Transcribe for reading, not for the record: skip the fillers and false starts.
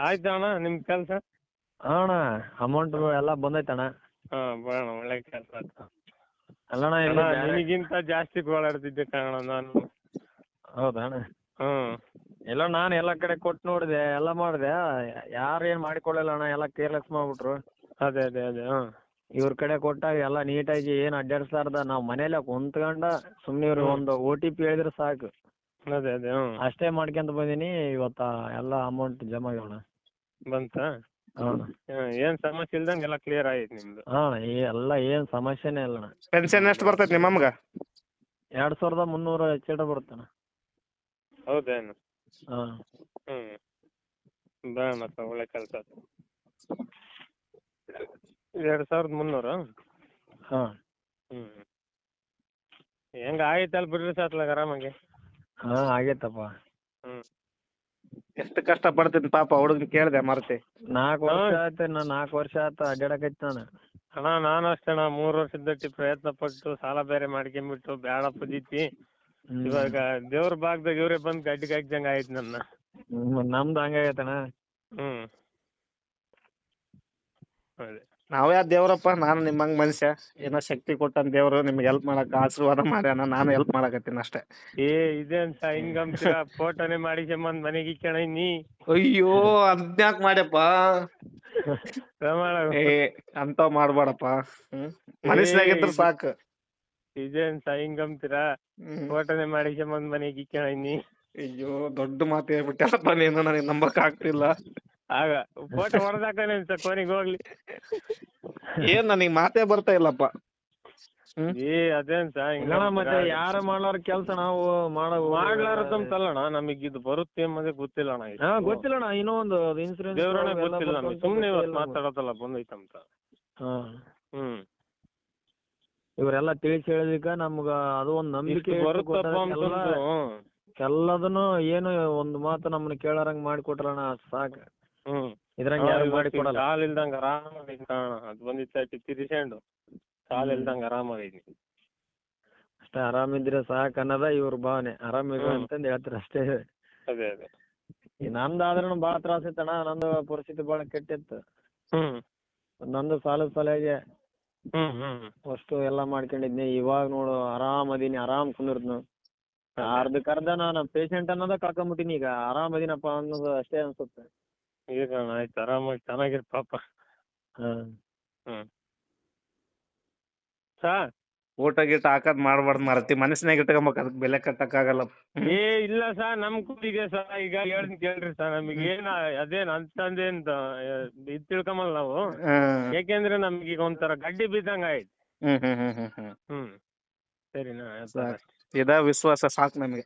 ಆಯ್ತಣ್ಣ ನಿಮ್ ಕೆಲ್ಸ? ಅಣ್ಣ ಅಮೌಂಟ್ ಎಲ್ಲ ಬಂದೈತಣ್ಣ. ಹಾ ಬರೋಣ, ಒಳ್ಳೆ ಕೆಲ್ಸ ಆಯ್ತು. ಅಲ್ಲಣ್ಣ ಅಣ್ಣ ನಿನಗಿಂತ ಜಾಸ್ತಿ ಗೋಳಾಡ್ತಿದ್ದೆ ಕಣ ನಾನು. ಹೌದಾ ಅಣ್ಣ? ಹ್ಮ್ ಎಲ್ಲ ನಾನು ಎಲ್ಲ ಕಡೆ ಕೊಟ್ಟು ನೋಡಿದೆ, ಎಲ್ಲ ಮಾಡಿದೆ, ಯಾರು ಏನು ಮಾಡಿಕೊಳ್ಳಿಲ್ಲ ಅಣ್ಣ, ಎಲ್ಲ ಕೇರ್ಲೆಸ್ ಮಾಡ್ಬಿಟ್ರು. ಅದೇ ಅದೇ ಅದೇ ಇವ್ರ ಕಡೆ ಕೊಟ್ಟಾಗ ಎಲ್ಲ ನೀಟಾಗಿ ಏನು ಅಡ್ಡಾಡ್ಸ್ಲಾರ್ದ ನಾವು ಮನೇಲೆ ಕುಂತ್ಕೊಂಡ ಸುಮ್ಮನೆ ಇವ್ರು ಒಂದು OTP ಹೇಳಿದ್ರೆ ಸಾಕು. ಅದೇ ಅದೇ ಅಷ್ಟೇ ಮಾಡ್ಕೊಂತ ಬಂದೀನಿ. ಇವತ್ತ ಎಲ್ಲ ಅಮೌಂಟ್ ಜಮಾ ಆಗ್ಯಾವಣ್ಣ. ಬಂತಾ? ಹಾಂ ಏನ್ ಸಮಸ್ಯೆ ಇಲ್ದಂಗೆ ಎಲ್ಲ ಕ್ಲಿಯರ್ ಆಯ್ತು ನಿಮ್ದು? ಹಾಂ ಎಲ್ಲ ಏನು ಸಮಸ್ಯೆನೇ ಇಲ್ಲಣ್ಣ. ಪೆನ್ಷನ್ ಎಷ್ಟು ಬರ್ತೈತಿ ನಿಮ್ಮ ಅಮ್ಮಗ? 2300 ಚಿಲ್ಲರೆ ಬರುತ್ತಣ್ಣ. ಹೌದೇನು? ಹಾಂ ಬರೋಣ, ಒಳ್ಳೆ ಕೆಲಸ. 2300? ಹಾಂ ಹೆಂಗ ಆಯ್ತಲ್ಲ ಬಿಡ್ರಿ ಸಾತ್ಲಾಗ ಆರಾಮಾಗಿ. ಹಾಂ ಆಗೈತಪ್ಪ. ಎಷ್ಟು ಕಷ್ಟ ಪಡ್ತೀನಿ ಪಾಪ ಹುಡುಗನ್ ಕೇಳಿದೆ ಮರ್ತಿ. 4 ವರ್ಷ ಆಯ್ತು, ನಾನು 4 ವರ್ಷ ಆಯ್ತು ಅಡ್ಡಾಡಕೈತಿ ನಾನು. ಅಣ್ಣ ನಾನು ಅಷ್ಟೇ, 3 ವರ್ಷದಟ್ಟಿ ಪ್ರಯತ್ನ ಪಟ್ಟು ಸಾಲ ಬೇರೆ ಮಾಡ್ಕೊಂಬಿಟ್ಟು ಬೇಡ ಪದಿತಿ. ಇವಾಗ ದೇವ್ರ ಭಾಗದಾಗ ಇವ್ರೇ ಬಂದು ಗಡ್ಡಿಗೆ ಹಾಕ್ದಂಗ ಆಯ್ತು ನನ್ನ. ನಮ್ದು ಹಂಗಾಗೈತಣ್ಣ. ಅದೇ ನಾವೇ ದೇವ್ರಪ್ಪ, ನಾನು ನಿಮ್ಮಂಗ್ ಮನುಷ್ಯ. ಏನೋ ಶಕ್ತಿ ಕೊಟ್ಟನ್ ದೇವ್ರು, ನಿಮ್ಗೆ ಹೆಲ್ಪ್ ಮಾಡಕ್ ಆಶೀರ್ವಾದ ಮಾಡ್ಯಾನ, ನಾನು ಹೆಲ್ಪ್ ಮಾಡಕತ್ತೀನಿ ಅಷ್ಟೇ. ಇದೇನ್ಸ ಹಿಂಗಂತೀರ? ಫೋಟೋನೇ ಮಾಡಿಸ್ಕೊಂಬಂದ್ ಮನೆಗೆ ಇಕ್ಕಣ ನೀ. ಅಯ್ಯೋ ಅದ್ನ್ಯಾಕ್ ಮಾಡ್ಯಪ್ಪ? ಅಂತ ಮಾಡ್ಬೇಡಪ್ಪ. ಮನಸ್ಸಿನಾಗಿದ್ರ ಸಾಕು. ಇದೇನ್ಸ ಹಿಂಗಂತೀರ? ಫೋಟೋನೇ ಮಾಡಿಸ್ಕೊಂಬಂದ್ ಮನೆಗೆ ಇಕ್ಕಣ ನೀ. ಅಯ್ಯೋ ದೊಡ್ಡ ಮಾತು ಹೇಳ್ಬಿಟ್ಟಲ್ಲಪ್ಪ ನೀನು, ನನಗೆ ನಂಬಕ್ ಆಗ್ತಿಲ್ಲ. ಆಗ ಫೋಟೋ ಹೊಡೆದಾಕನೆ ಕೊನೆಗೆ ಹೋಗ್ಲಿ. ಏನ್ ನನಗೆ ಮಾತೇ ಬರ್ತಾ ಇಲ್ಲಪ್ಪ. ಅದೇನ್ಸ ಮತ್ತೆ ಯಾರ ಮಾಡ್ಲಾರ ಕೆಲ್ಸ ನಾವು ಮಾಡ್ಲಾರದಂತಲ್ಲಣ್ಣ, ನಮಗ್ ಇದು ಬರುತ್ತೆ ಅನ್ನೋದೇ ಗೊತ್ತಿಲ್ಲ ಅಣ್ಣ. ಗೊತ್ತಿಲ್ಲಣ್ಣ, ಇನ್ನೊಂದು ಇನ್ಸೂರೆನ್ಸ್ ದೇವ್ರಣ್ಣ ಗೊತ್ತಿಲ್ಲ ನಮಗೆ, ಸುಮ್ನೆ ಇವತ್ತು ಮಾತಾಡೋದಲ್ಲ ಬಂದೈತಂತ. ಇವರೆಲ್ಲ ತಿಳಿಸಿ ಹೇಳಿದಕ್ಕ ನಮ್ಗ ಅದು ಒಂದ್ ನಂಬಿಕೆ ಎಲ್ಲದನ್ನು ಏನು ಒಂದು ಮಾತು ನಮ್ಮನ್ನ ಕೇಳಾರಂಗ್ ಮಾಡಿಕೊಟ್ರಣ್ಣ, ಸಾಕು. ಇದ್ರಂಗ ಯಾರು ಮಾಡಿಕೊಡಲ್ಲ. ಸಾಲ ಇಲ್ದಂಗ ಆರಾಮಾಗೈತಿ ಕಾಣ, ಅದು ಬಂದಿತ್ತು ತಿರ್ಸ್ಕೊಂಡು ಸಾಲ ಇಲ್ದಂಗ ಆರಾಮಾಗೈತಿ. ಅಷ್ಟೇ ಆರಾಮಿದ್ರೆ ಸಾಕು ಅನ್ನೋದ ಇವ್ರ ಭಾವನೆ. ಆರಾಮಿದ್ರು ಅಂತಂದು ಹೇಳ್ತಾರೆ ಅಷ್ಟೇ. ಅದೇ ಅದೇ ನಂದಾದ್ರೂ ಬಾಳ ತ್ರಾಸ ಇತ್ತಣ್ಣ, ನಂದು ಪರಿಸ್ಥಿತಿ ಬಾಳ ಕೆಟ್ಟಿತ್ತು. ನಂದು ಸಾಲದ ಸಲಹೆಗೆ ಅಷ್ಟು ಎಲ್ಲ ಮಾಡ್ಕೊಂಡಿದ್ನಿ. ಇವಾಗ ನೋಡು ಆರಾಮದೀನಿ, ಆರಾಮ್ ಕುಂದಿರ್ತೀನಿ. ಅರ್ಧಕ್ಕರ್ಧ ನಾನು ಪೇಷಂಟ್ ಅನ್ನೋದ ಕಳ್ಕೊಂಬಿಟ್ಟಿನಿ. ಈಗ ಆರಾಮದೀನಪ್ಪ ಅನ್ನೋದು ಅಷ್ಟೇ ಅನ್ಸುತ್ತೆ. ಈಗ ಆಯ್ತು, ಆರಾಮಾಗಿ ಚೆನ್ನಾಗಿರ್ ಪಾಪ. ಊಟ ಗೀಟ ಹಾಕದ್ ಮಾಡ್ಬಾರ್ದು ಮರತಿ, ಮನಸ್ಸಿನಾಗ ಇಟ್ಕೊಂಬೇಕು, ಅದಕ್ಕೆ ಬೆಲೆ ಕಟ್ಟಕ್ ಆಗಲ್ಲ. ಇಲ್ಲ ಸರ್, ನಮ್ ಕೂಲಿಗೆ ಸರ್ ಈಗ ಹೇಳ್ತೀನಿ ಕೇಳ್ರಿ ಸರ್, ನಮಗೆ ಏನ ಅದೇನ್ ಅಂತಂದೇನ್ ಇದ್ ತಿಳ್ಕೊಂಬಲ್ಲ ನಾವು. ಯಾಕೆಂದ್ರೆ ನಮ್ಗೆ ಈಗ ಒಂಥರ ಗಡ್ಡಿ ಬಿದ್ದಂಗ ಆಯ್ತು. ಸರಿನಾ? ಇದ ವಿಶ್ವಾಸ ಸಾಕು ನಮಗೆ.